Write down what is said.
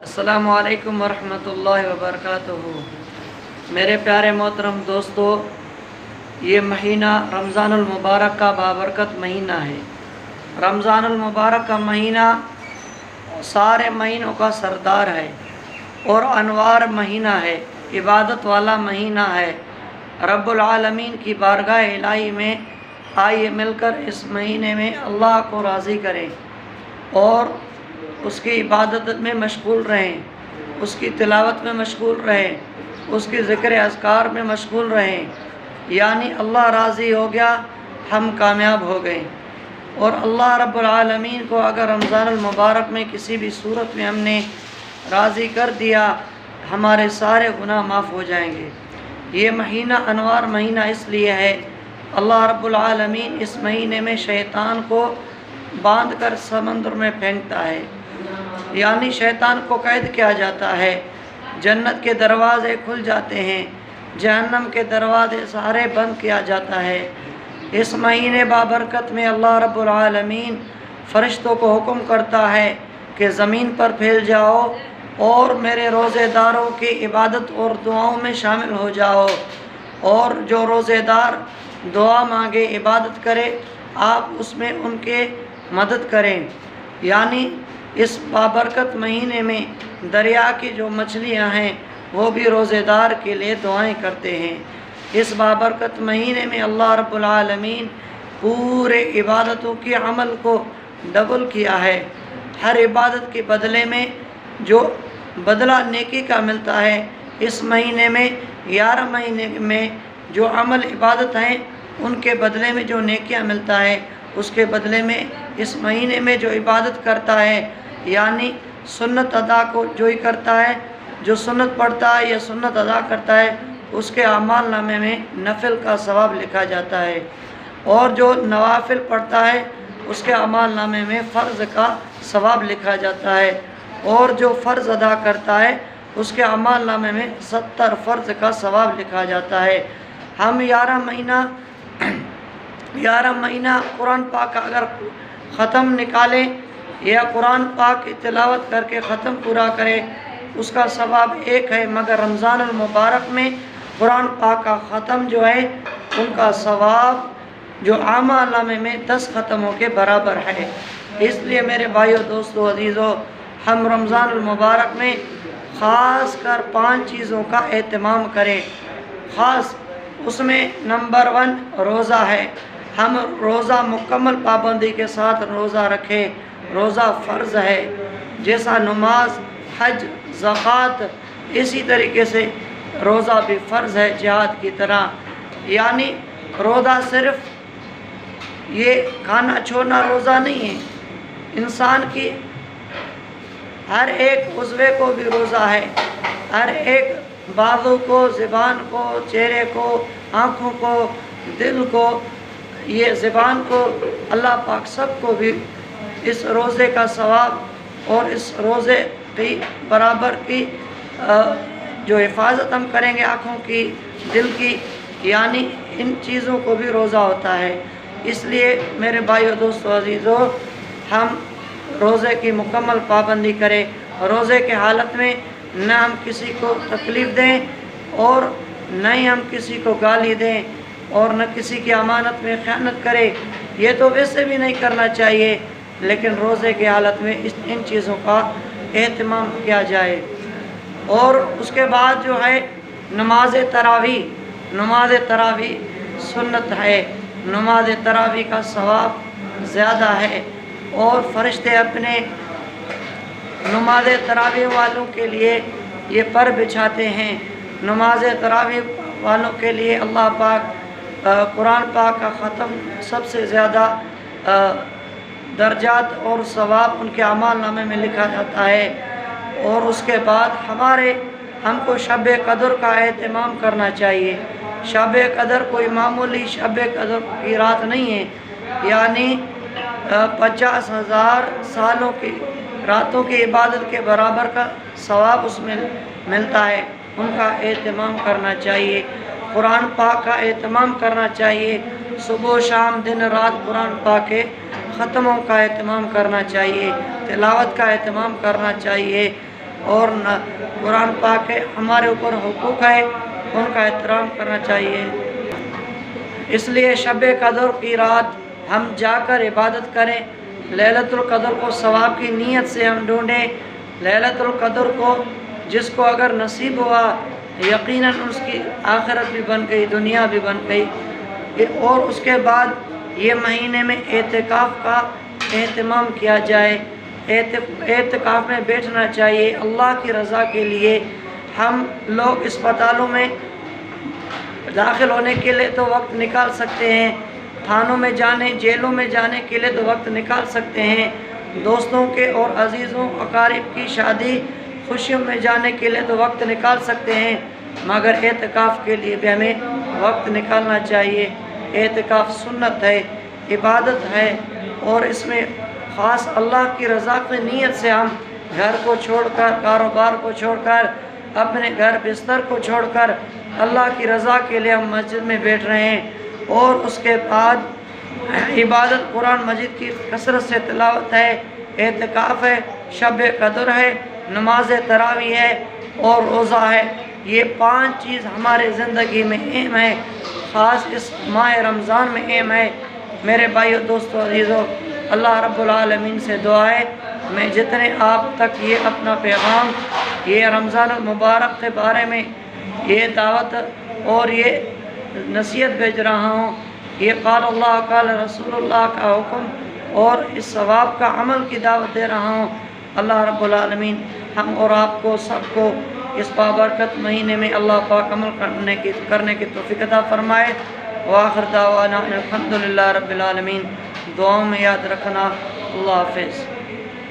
السلام علیکم ورحمۃ اللہ وبرکاتہ۔ میرے پیارے محترم دوستو، یہ مہینہ رمضان المبارک کا بابرکت مہینہ ہے۔ رمضان المبارک کا مہینہ سارے مہینوں کا سردار ہے اور انوار مہینہ ہے، عبادت والا مہینہ ہے۔ رب العالمین کی بارگاہ الہی میں آئیے مل کر اس مہینے میں اللہ کو راضی کریں اور اس کی عبادت میں مشغول رہیں، اس کی تلاوت میں مشغول رہیں، اس کی ذکر اذکار میں مشغول رہیں، یعنی اللہ راضی ہو گیا، ہم کامیاب ہو گئے۔ اور اللہ رب العالمین کو اگر رمضان المبارک میں کسی بھی صورت میں ہم نے راضی کر دیا، ہمارے سارے گناہ معاف ہو جائیں گے۔ یہ مہینہ انوار مہینہ اس لیے ہے، اللہ رب العالمین اس مہینے میں شیطان کو باندھ کر سمندر میں پھینکتا ہے، یعنی شیطان کو قید کیا جاتا ہے، جنت کے دروازے کھل جاتے ہیں، جہنم کے دروازے سارے بند کیا جاتا ہے۔ اس مہینے بابرکت میں اللہ رب العالمین فرشتوں کو حکم کرتا ہے کہ زمین پر پھیل جاؤ اور میرے روزے داروں کی عبادت اور دعاؤں میں شامل ہو جاؤ، اور جو روزے دار دعا مانگے، عبادت کرے، آپ اس میں ان کے مدد کریں۔ یعنی اس بابرکت مہینے میں دریا کی جو مچھلیاں ہیں وہ بھی روزے دار کے لیے دعائیں کرتے ہیں۔ اس بابرکت مہینے میں اللہ رب العالمین پورے عبادتوں کے عمل کو ڈبل کیا ہے۔ ہر عبادت کے بدلے میں جو بدلہ نیکی کا ملتا ہے، اس مہینے میں 11 مہینے میں جو عمل عبادت ہیں ان کے بدلے میں جو نیکیاں ملتا ہے، اس کے بدلے میں اس مہینے میں جو عبادت کرتا ہے، یعنی سنت ادا کو جو ہی کرتا ہے، جو سنت پڑھتا ہے یا سنت ادا کرتا ہے، اس کے اعمال نامے میں نفل کا ثواب لکھا جاتا ہے، اور جو نوافل پڑھتا ہے اس کے اعمال نامے میں فرض کا ثواب لکھا جاتا ہے، اور جو فرض ادا کرتا ہے اس کے اعمال نامے میں 70 فرض کا ثواب لکھا جاتا ہے۔ ہم 11 مہینہ قرآن پاک کا اگر ختم نکالیں یا قرآن پاک کی تلاوت کر کے ختم پورا کرے، اس کا ثواب ایک ہے، مگر رمضان المبارک میں قرآن پاک کا ختم جو ہے ان کا ثواب جو اعمال نامے میں 10 ختموں کے برابر ہے۔ اس لیے میرے بھائیو، دوستو، عزیزو، ہم رمضان المبارک میں خاص کر 5 چیزوں کا اہتمام کریں۔ خاص اس میں نمبر 1 روزہ ہے۔ ہم روزہ مکمل پابندی کے ساتھ روزہ رکھیں۔ روزہ فرض ہے، جیسا نماز، حج، زکوٰۃ، اسی طریقے سے روزہ بھی فرض ہے جہاد کی طرح۔ یعنی روزہ صرف یہ کھانا چھوڑنا روزہ نہیں ہے، انسان کی ہر ایک عضوے کو بھی روزہ ہے، ہر ایک بازو کو، زبان کو، چہرے کو، آنکھوں کو، دل کو، یہ زبان کو، اللہ پاک سب کو بھی اس روزے کا ثواب اور اس روزے کی برابر کی جو حفاظت ہم کریں گے آنکھوں کی، دل کی، یعنی ان چیزوں کو بھی روزہ ہوتا ہے۔ اس لیے میرے بھائیو، دوستو، عزیزو، ہم روزے کی مکمل پابندی کریں۔ روزے کے حالت میں نہ ہم کسی کو تکلیف دیں اور نہ ہی ہم کسی کو گالی دیں اور نہ کسی کی امانت میں خیانت کریں، یہ تو ویسے بھی نہیں کرنا چاہیے، لیکن روزے کی حالت میں ان چیزوں کا اہتمام کیا جائے۔ اور اس کے بعد جو ہے نماز تراویح سنت ہے، نماز تراویح کا ثواب زیادہ ہے، اور فرشتے اپنے نماز تراویح والوں کے لیے یہ پر بچھاتے ہیں۔ نماز تراویح والوں کے لیے اللہ پاک قرآن پاک کا ختم سب سے زیادہ درجات اور ثواب ان کے اعمال نامے میں لکھا جاتا ہے۔ اور اس کے بعد ہم کو شب قدر کا اہتمام کرنا چاہیے۔ شب قدر کوئی معمولی شب قدر کی رات نہیں ہے، یعنی 50,000 سالوں کی راتوں کی عبادت کے برابر کا ثواب اس میں ملتا ہے۔ ان کا اہتمام کرنا چاہیے، قرآن پاک کا اہتمام کرنا چاہیے، صبح و شام دن رات قرآن پاک کے ختموں کا اہتمام کرنا چاہیے، تلاوت کا اہتمام کرنا چاہیے۔ اور قرآن پاک کے ہمارے اوپر حقوق ہے، ان کا احترام کرنا چاہیے۔ اس لیے شب قدر کی رات ہم جا کر عبادت کریں، لیلۃ القدر کو ثواب کی نیت سے ہم ڈھونڈیں۔ لیلۃ القدر کو جس کو اگر نصیب ہوا یقیناً اس کی آخرت بھی بن گئی، دنیا بھی بن گئی۔ اور اس کے بعد یہ مہینے میں اعتکاف کا اہتمام کیا جائے، اعتکاف میں بیٹھنا چاہیے اللہ کی رضا کے لیے۔ ہم لوگ اسپتالوں میں داخل ہونے کے لیے تو وقت نکال سکتے ہیں، تھانوں میں جانے، جیلوں میں جانے کے لیے تو وقت نکال سکتے ہیں، دوستوں کے اور عزیزوں اقارب کی شادی خوشیوں میں جانے کے لیے تو وقت نکال سکتے ہیں، مگر اعتکاف کے لیے بھی ہمیں وقت نکالنا چاہیے۔ اعتکاف سنت ہے، عبادت ہے، اور اس میں خاص اللہ کی رضا کی نیت سے ہم گھر کو چھوڑ کر، کاروبار کو چھوڑ کر، اپنے گھر بستر کو چھوڑ کر اللہ کی رضا کے لیے ہم مسجد میں بیٹھ رہے ہیں۔ اور اس کے بعد عبادت قرآن مجید کی کثرت سے تلاوت ہے، اعتکاف ہے، شب قدر ہے، نماز تراویح ہے اور روزہ ہے۔ یہ 5 چیز ہمارے زندگی میں اہم ہے، خاص اس ماہ رمضان میں اہم ہے۔ میرے بھائیو، دوستو، عزیزو، اللہ رب العالمین سے دعا ہے میں جتنے آپ تک یہ اپنا پیغام، یہ رمضان المبارک کے بارے میں یہ دعوت اور یہ نصیحت بھیج رہا ہوں، یہ قال اللہ قال رسول اللہ کا حکم اور اس ثواب کا عمل کی دعوت دے رہا ہوں۔ اللہ رب العالمین ہم اور آپ کو سب کو اس بابرکت مہینے میں اللہ پاک عمل کرنے کی توفیق عطا فرمائے۔ وآخر دعوانا الحمدللہ رب العالمین۔ دعاؤں میں یاد رکھنا۔ اللہ حافظ۔